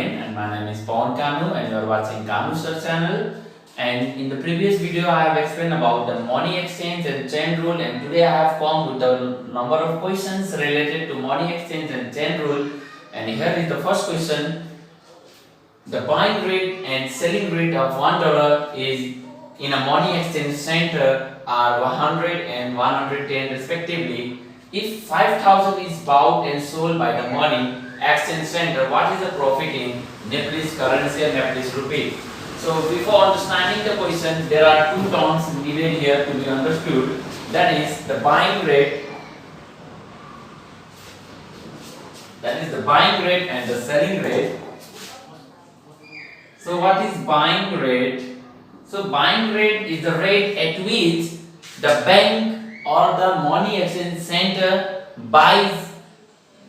again, and my name is Pawan Kanu and you are watching Kanu Sir channel. And in the previous video I have explained about the money exchange and chain rule, and today I have come with a number of questions related to money exchange and chain rule. And here is the first question. The buying rate and selling rate of $1 is in a money exchange center are 100 and 110 respectively. If 5,000 is bought and sold by the money exchange center, what is the profit in Nepalese currency and Nepalese rupee? So before understanding the question, there are two terms needed here to be understood. That is the buying rate. That is the buying rate and the selling rate. So what is buying rate? So buying rate is the rate at which the bank or the money exchange center buys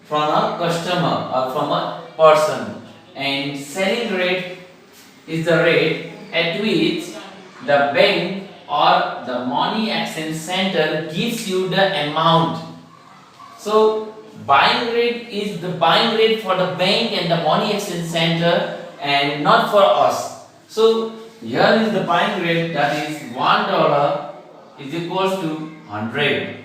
from a customer or from a person, and selling rate is the rate at which the bank or the money exchange center gives you the amount. So buying rate is the buying rate for the bank and the money exchange center and not for us. So here is the buying rate, that is $1 is equals to 100,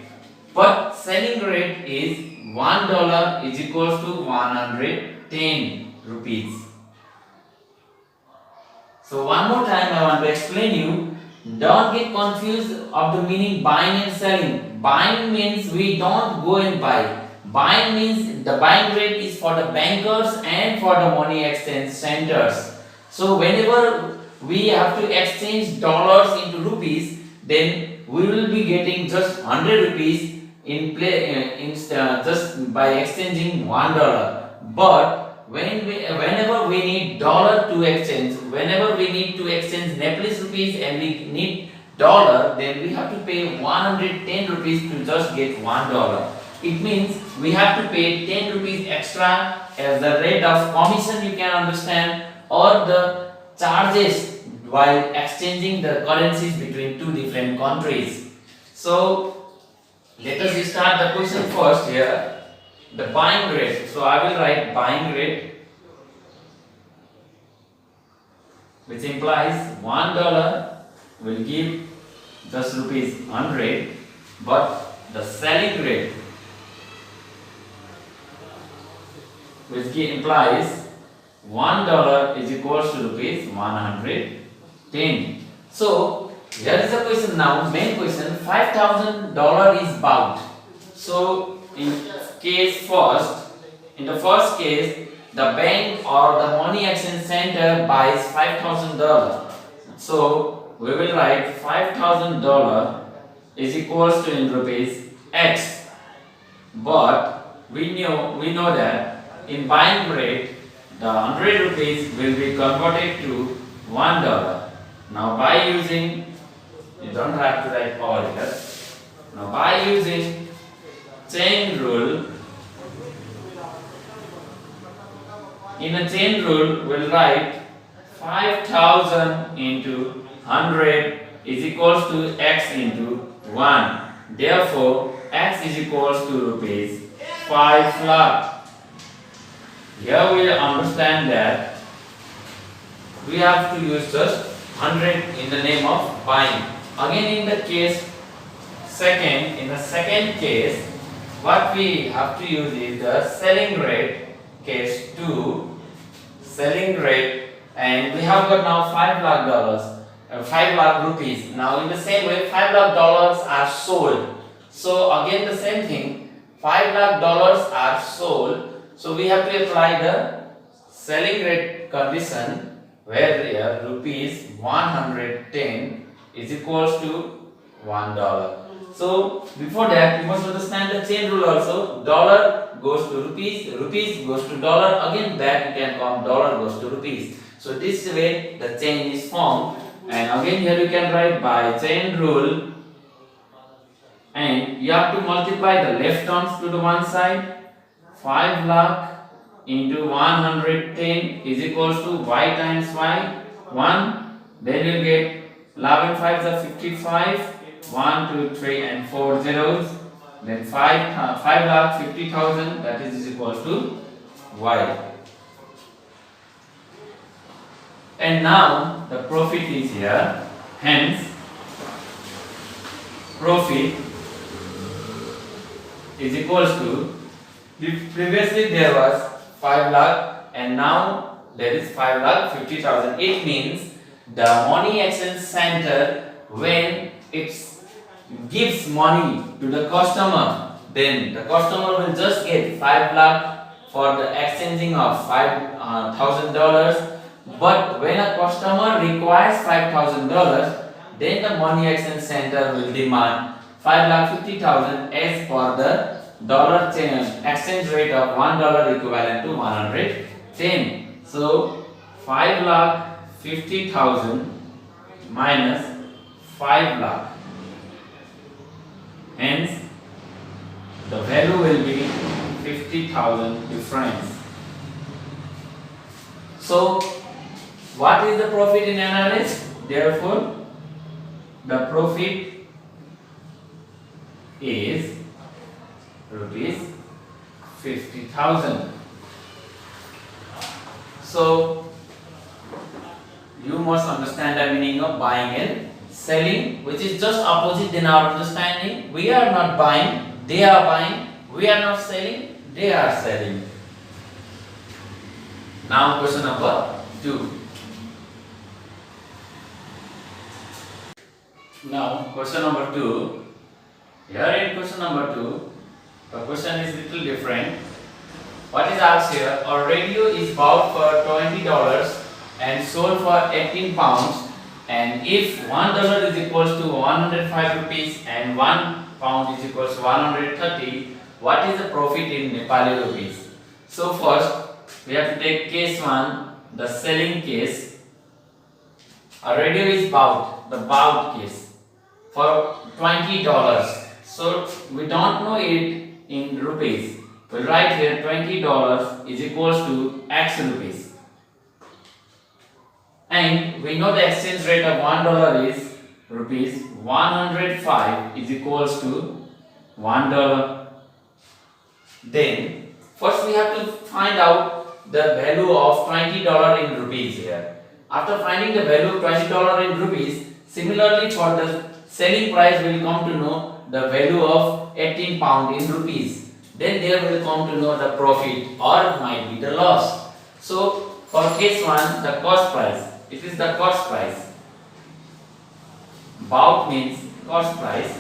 but selling rate is $1 is equals to 110 rupees. So one more time I want to explain you. Don't get confused of the meaning buying and selling. Buying means we don't go and buy. Buying means the buying rate is for the bankers and for the money exchange centers. So whenever we have to exchange dollars into rupees, then we will be getting just 100 rupees in play just by exchanging $1. But whenever we need dollar to exchange, whenever we need to exchange Nepalese rupees and we need dollar, then we have to pay 110 rupees to just get $1. It means we have to pay 10 rupees extra as the rate of commission, you can understand, or the charges while exchanging the currencies between two different countries. So let us start the question first here. The buying rate. So I will write buying rate, which implies $1 will give just rupees 100, but the selling rate, which implies $1 is equals to rupees 110. So here is the question now, main question. $5,000 is bought. So in the first case, the bank or the money exchange center buys $5,000. So we will write $5,000 is equals to in rupees X. But we know that in buying rate, the 100 rupees will be converted to $1. Now by using, you don't have to write all here. Now by using chain rule, in a chain rule we'll write 5,000 into 100 is equals to X into 1. Therefore X is equals to rupees 5 lakh. Here we understand that we have to use just 100 in the name of buying. Again in the second case, what we have to use is the selling rate, case 2, selling rate, and we have got now $5 lakh rupees. Now in the same way, $5 lakh are sold. So again the same thing, $5 lakh are sold. So we have to apply the selling rate condition, where here rupees 110 is equals to $1. So before that, you must understand the chain rule also. Dollar goes to rupees, rupees goes to dollar, again back you can come dollar goes to rupees. So this way the chain is formed, and again here you can write by chain rule, and you have to multiply the left terms to the one side. 5 lakh into 110 is equals to y times y 1. Then you get 11 5s are 55. 1, 2, 3 and 4 zeros. Then 5 lakh 50,000, that is equals to y. And now the profit is here. Hence, profit is equals to, previously there was 5 lakh and now there is 5 lakh 50,000. It means the money exchange center, when it gives money to the customer, then the customer will just get 5 lakh for the exchanging of $5,000. But when a customer requires $5,000, then the money exchange center will demand 5,50,000 as per the dollar exchange rate of $1 equivalent to 110. So 5,50,000 minus 5 lakh. Hence, the value will be 50,000 difference. So, what is the profit in analysis? Therefore, the profit is rupees 50,000. So, you must understand the meaning of buying and selling, which is just opposite in our understanding. We are not buying, they are buying. We are not selling, they are selling. Now question number 2. Now question number 2. Here in question number 2, the question is little different. What is asked here? A radio is bought for $20 and sold for 18 pounds, and if $1 is equals to 105 rupees and 1 pound is equals to 130, what is the profit in Nepali rupees? So first we have to take case 1, the selling case. A radio is bought, the bought case, for $20. So we don't know it in rupees. We'll write here $20 is equals to X rupees. And we know the exchange rate of $1 is rupees 105 is equals to $1. Then first we have to find out the value of $20 in rupees here. After finding the value of $20 in rupees, similarly for the selling price we will come to know the value of 18 pound in rupees. Then there will come to know the profit or might be the loss. So for case 1, the cost price. It is the cost price. Bought means cost price.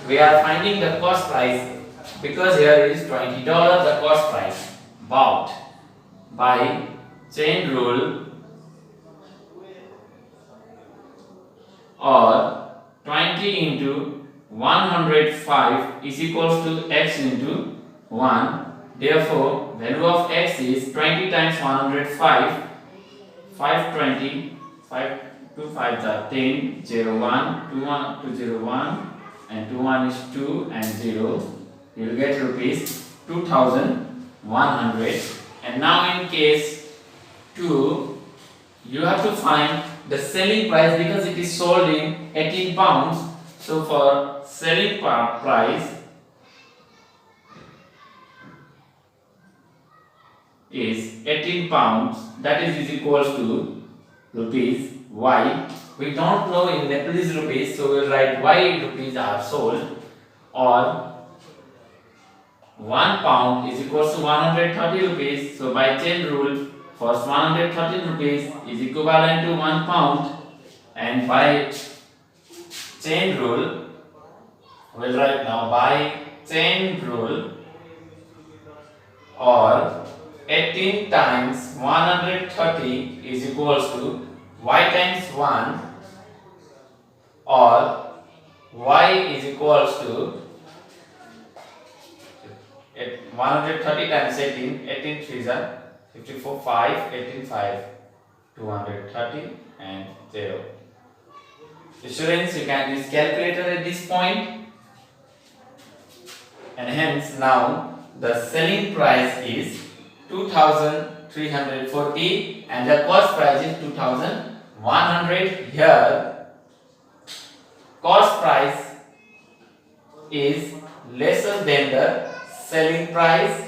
We are finding the cost price because here is $20 the cost price. Bought by chain rule or 20 into 105 is equals to X into 1. Therefore, value of X is 20 times 105, 520, 5 2 5 are 10, 0 1, 2 1, 2 0 1 and 2 1 is 2 and 0. You will get rupees 2,100. And now in case 2, you have to find the selling price because it is sold in 18 pounds. So for selling price is 18 pounds, that is equals to rupees Y. We don't know in Nepalese rupees, so we will write Y rupees are sold, or 1 pound is equals to 130 rupees. So by chain rule, first 130 rupees is equivalent to 1 pound, and by chain rule, we will write now by chain rule or 18 times 130 is equals to Y times 1 or Y is equals to 130 times 18, 18 3s are 54, 5, 18, 5, 230 and 0. Students, you can use calculator at this point, and hence now the selling price is 2,340 and the cost price is 2,100. Here cost price is lesser than the selling price,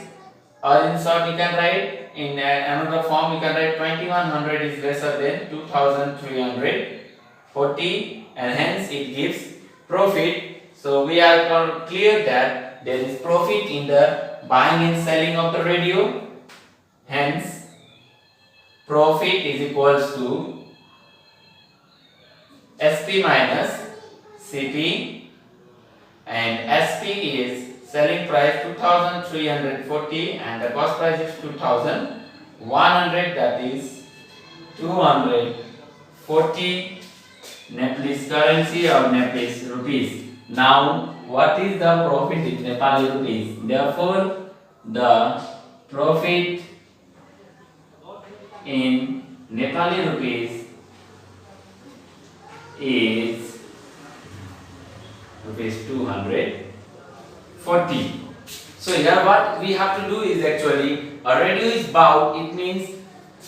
or in short you can write in another form you can write 2100 is lesser than 2340 and hence it gives profit. So we are clear that there is profit in the buying and selling of the radio. Hence profit is equals to SP minus CP, and SP is selling price 2340 and the cost price is 2100, that is 240 Nepalese currency or Nepalese rupees. Now what is the profit in Nepali rupees? Therefore the profit in Nepali rupees is rupees 240. So here what we have to do is actually a radio is bought, it means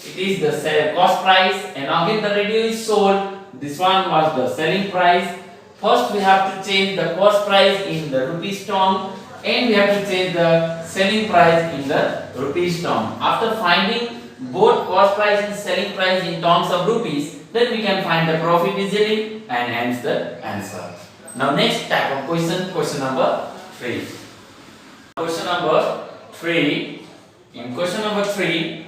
it is the cost price, and again the radio is sold. This one was the selling price. First we have to change the cost price in the rupees term and we have to change the selling price in the rupees term. After finding both cost price and selling price in terms of rupees, then we can find the profit easily and hence the answer. Now next type of question, question number 3. Question number 3. In question number 3,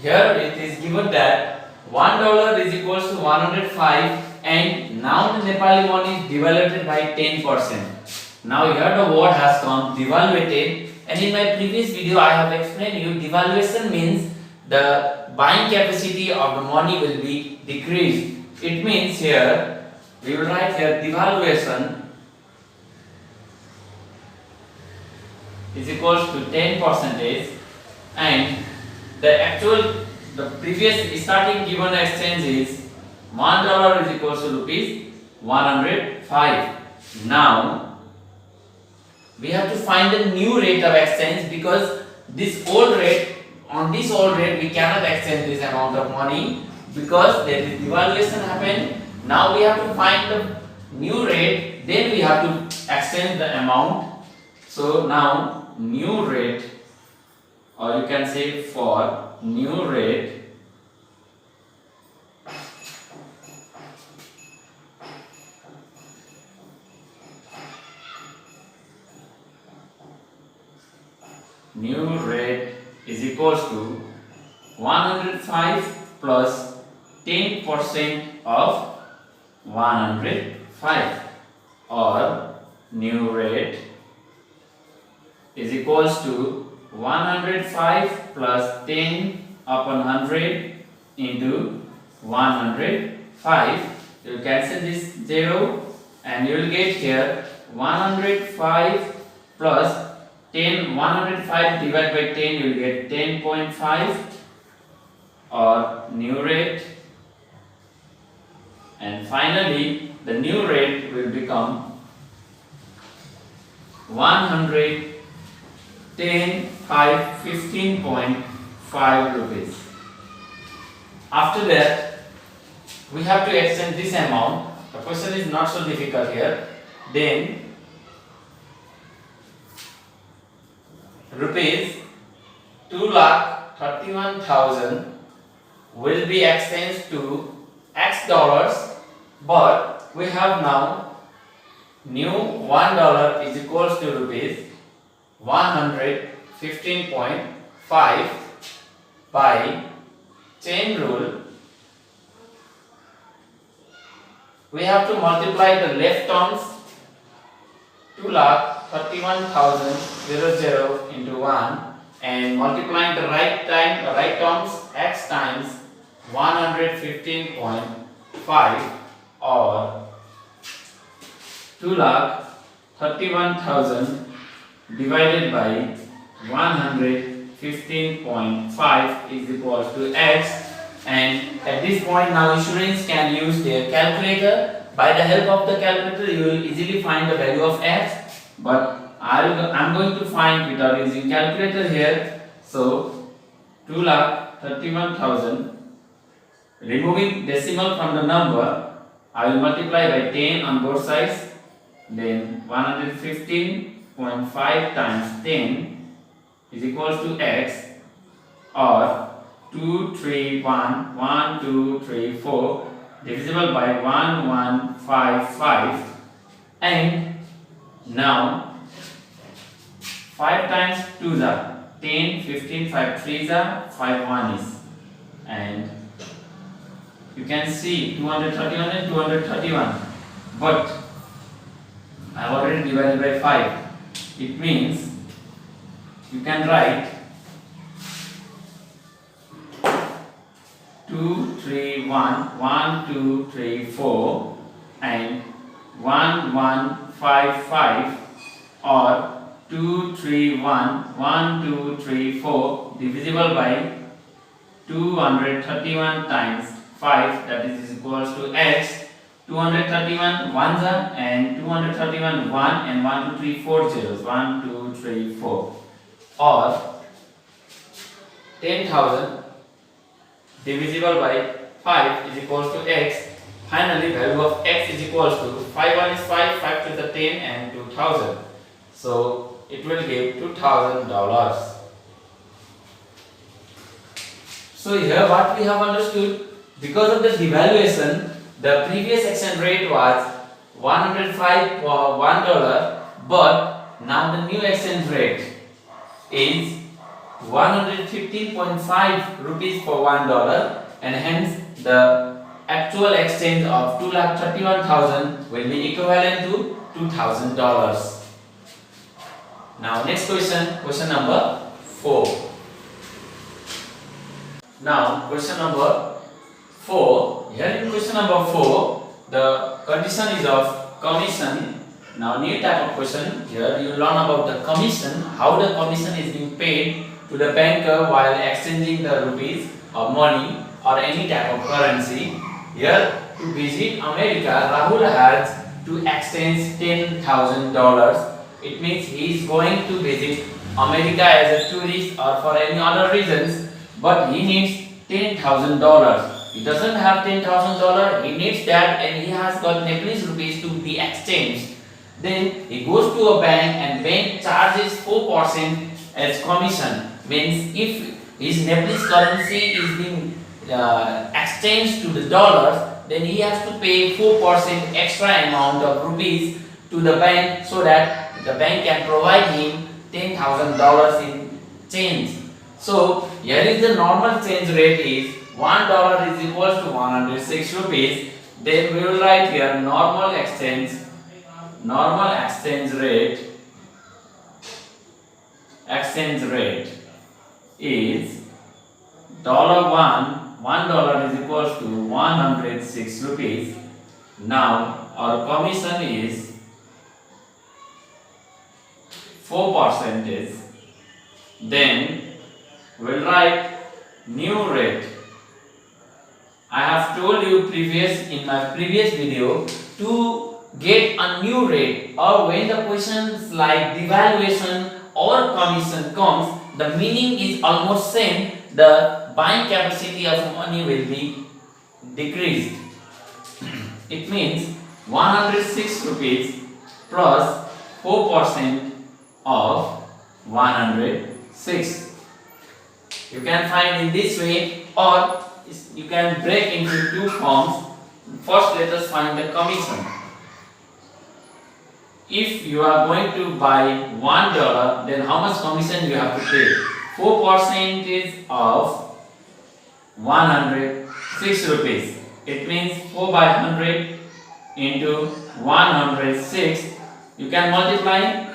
here it is given that $1 is equals to 105 and now the Nepali money is devalued by 10%. Now here the word has come devaluated, and in my previous video I have explained you devaluation means the buying capacity of the money will be decreased. It means here we will write here devaluation is equals to 10% and the previous starting given exchange is $1 is equals to rupees 105. Now we have to find a new rate of exchange because this old rate, on this old rate we cannot exchange this amount of money because there is devaluation happened. Now we have to find the new rate, then we have to exchange the amount. So now new rate, or you can say for new rate is equals to 105 plus 10% of 105, or new rate is equals to 105 plus 10 upon 100 into 105. You cancel this 0 and you will get here 105 plus 10, 105 divided by 10, you will get 10.5 or new rate, and finally the new rate will become 15.5 rupees. After that we have to exchange this amount. The question is not so difficult here. Then rupees 2,31,000 will be exchanged to X dollars, but we have now new $1 is equals to rupees 115.5. By chain rule we have to multiply the left terms 2,31,000 into 1 and multiplying the right terms x times 115.5 or 2,31,000 divided by 115.5 is equals to x. And at this point now students can use their calculator. By the help of the calculator you will easily find the value of x, but I am going to find without using calculator here. So 2,31,000, removing decimal from the number, I will multiply by 10 on both sides, then 115.5 times 10 is equals to x, or 2, 3, 1, 1, 2, 3, 4 divisible by 1, 1, 5, 5, and now 5 times 2 are 10, 15, 5 3 are 5 1 is, and you can see 231 and 231, but I have already divided by 5. It means you can write 2, 3, 1, 1, 2, 3, 4 and 1, 1, 5, 5, or 2, 3, 1, 1, 2, 3, 4 divisible by 231 times 5, that is equals to x. 231 ones are and 231 1 and 1 2 3 4 zeros, 1 2 3 4, or 10,000 divisible by 5 is equals to x. Finally, value of x is equals to 5 1 is 5, 5 to the 10 and 2,000. So it will give $2,000. So here what we have understood, because of the devaluation, the previous exchange rate was 105 for $1, but now the new exchange rate is 115.5 rupees for $1, and hence the actual exchange of 2,31,000 will be equivalent to $2,000. Now next question, question number 4. Now question number 4. Here in question number 4, the condition is of commission. Now new type of question. Here you learn about the commission, how the commission is being paid to the banker while exchanging the rupees or money or any type of currency. Here to visit America, Rahul has to exchange $10,000. It means he is going to visit America as a tourist or for any other reasons, but he needs $10,000. He doesn't have $10,000, he needs that, and he has got Nepalese rupees to be exchanged. Then he goes to a bank and bank charges 4% as commission. Means if his Nepalese currency is being exchanged to the dollars, then he has to pay 4% extra amount of rupees to the bank so that the bank can provide him $10,000 in change. So here is the normal change rate is $1 is equals to 106 rupees. Then we will write here normal exchange rate is $1 is equals to 106 rupees. Now our commission is 4%. Then we'll write new rate. I have told you in my previous video to get a new rate, or when the questions like devaluation or commission comes, the meaning is almost same. The buying capacity of money will be decreased. It means 106 rupees plus 4% of 106. You can find in this way, or you can break into two forms. First, let us find the commission. If you are going to buy $1, then how much commission you have to pay? 4% of 106 rupees. It means 4 by 100 into 106. You can multiply.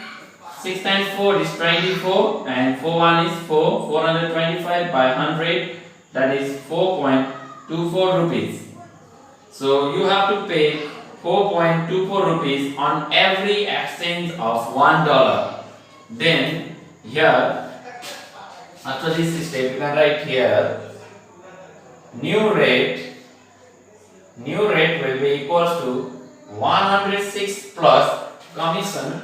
6 times 4 is 24, and 4 1 is 4. 425 by 100, that is 4.24 rupees. So you have to pay 4.24 rupees on every exchange of $1. Then here, after this step, you can write here new rate will be equals to 106 plus commission.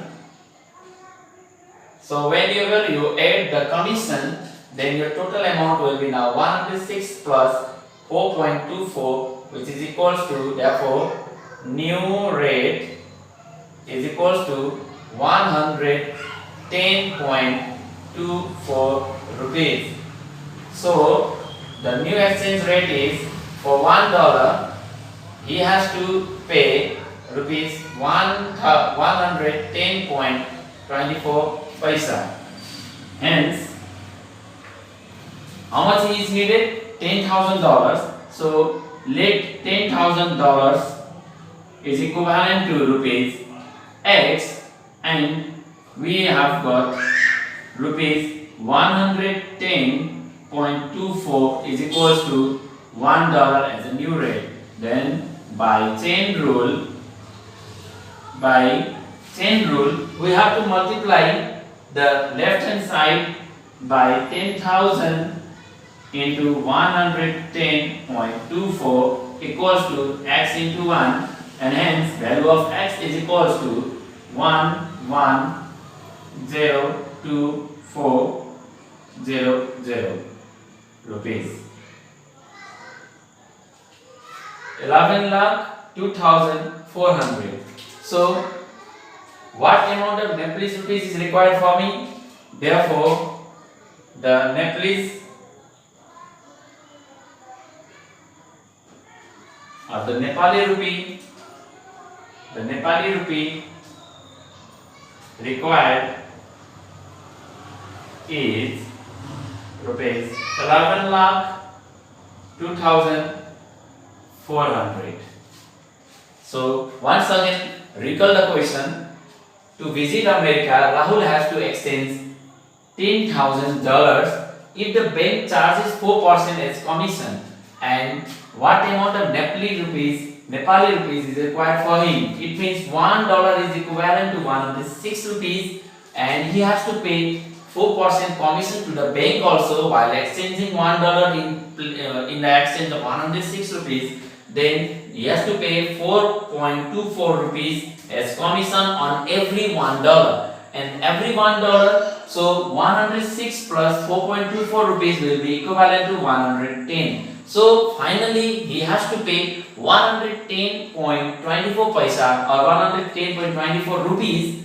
So whenever you add the commission, then your total amount will be now 106 plus 4.24, which is equals to, therefore new rate is equals to 110.24 rupees. So the new exchange rate is for $1 he has to pay rupees 110.24 paisa. Hence, how much is needed? $10,000. So let $10,000 is equivalent to rupees X, and we have got rupees 110.24 is equals to $1 as a new rate. Then by chain rule, we have to multiply the left hand side by 10,000 into 110.24 equals to x into 1, and hence value of x is equals to 1102400 rupees. 11,02,400. So what amount of Nepalese rupees is required for me? Therefore, the Nepalese or the Nepali rupee required is rupees 11,02,400. So once again recall the question. To visit America, Rahul has to exchange $10,000 if the bank charges 4% as commission. And what amount of Nepali rupees is required for him? It means $1 is equivalent to 106 rupees, and he has to pay 4% commission to the bank also while exchanging $1 in the exchange of 106 rupees. Then he has to pay 4.24 rupees as commission on every $1, and every $1, so 106 plus 4.24 rupees will be equivalent to 110. So finally he has to pay 110.24 paisa or 110.24 rupees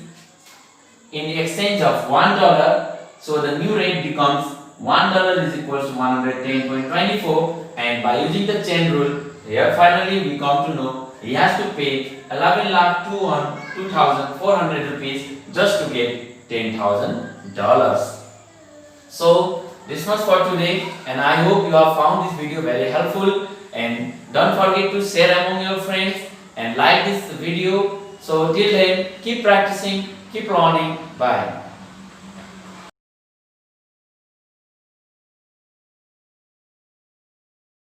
in exchange of $1. So the new rate becomes $1 is equals to 110.24, and by using the chain rule, here finally we come to know he has to pay 11,02,400 rupees just to get $10,000. So this much for today, and I hope you have found this video very helpful, and don't forget to share among your friends and like this video. So till then, keep practicing, keep learning. Bye.